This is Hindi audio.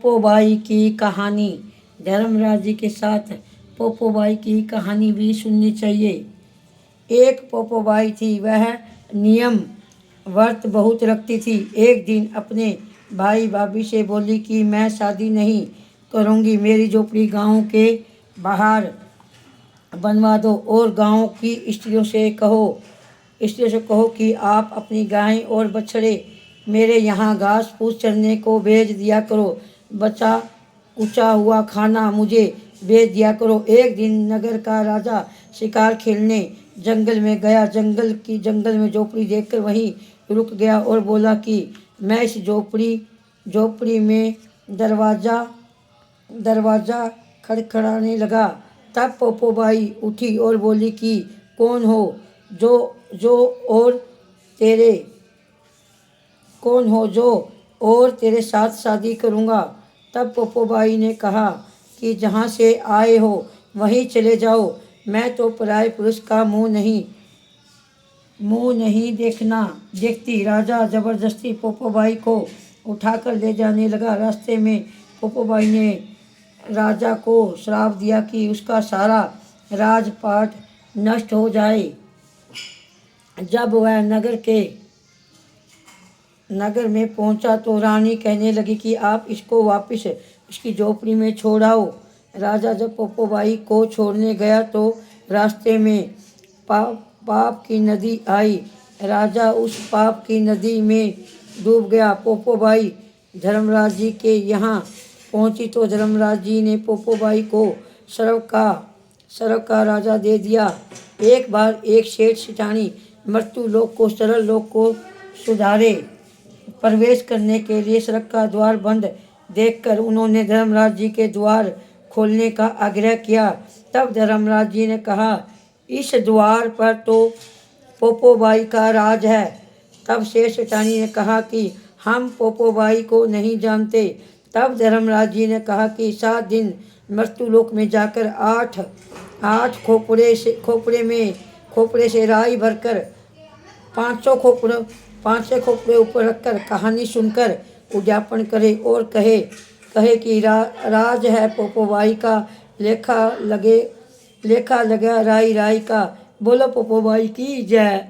पोपोबाई की कहानी। धर्मराज जी के साथ पोपोबाई की कहानी भी सुननी चाहिए। एक पोपोबाई थी, वह नियम व्रत बहुत रखती थी। एक दिन अपने भाई भाभी से बोली कि मैं शादी नहीं करूँगी, मेरी झोपड़ी गांव के बाहर बनवा दो और गांव की स्त्रियों से कहो कि आप अपनी गाय और बछड़े मेरे यहाँ घास फूस चरने को भेज दिया करो, बचा कुचा हुआ खाना मुझे भेज दिया करो। एक दिन नगर का राजा शिकार खेलने जंगल में गया। जंगल में झोपड़ी देखकर वहीं रुक गया और बोला कि मैं इस झोपड़ी में दरवाज़ा खड़खड़ाने लगा। तब पोपोबाई उठी और बोली कि कौन हो जो और तेरे साथ शादी करूँगा। तब पोपोबाई ने कहा कि जहाँ से आए हो वहीं चले जाओ, मैं तो पराये पुरुष का मुँह नहीं देखती। राजा जबरदस्ती पोपोबाई को उठाकर ले जाने लगा। रास्ते में पोपोबाई ने राजा को श्राप दिया कि उसका सारा राजपाट नष्ट हो जाए। जब वह नगर में पहुंचा तो रानी कहने लगी कि आप इसको वापस इसकी झोपड़ी में छोड़ आओ। राजा जब पोपोबाई को छोड़ने गया तो रास्ते में पाप की नदी आई। राजा उस पाप की नदी में डूब गया। पोपोबाई धर्मराज जी के यहाँ पहुंची तो धर्मराज जी ने पोपोबाई को स्वर्ग का राजा दे दिया। एक बार एक सेठ सेठानी मृत्यु लोक को सरल लोक को सुधारे प्रवेश करने के लिए स्वर्ग का द्वार बंद देखकर उन्होंने धर्मराज जी के द्वार खोलने का आग्रह किया। तब धर्मराज जी ने कहा, इस द्वार पर तो पोपोबाई का राज है। तब सेठ सेठानी ने कहा कि हम पोपोबाई को नहीं जानते। तब धर्मराज जी ने कहा कि 7 दिन मृत्युलोक में जाकर आठ खोपड़े से राई भरकर 500 खोपड़े ऊपर रखकर कहानी सुनकर उद्यापन करे और कहे कि राज है पोपोबाई का, लेखा लगा राई का। बोलो पोपोबाई की जय।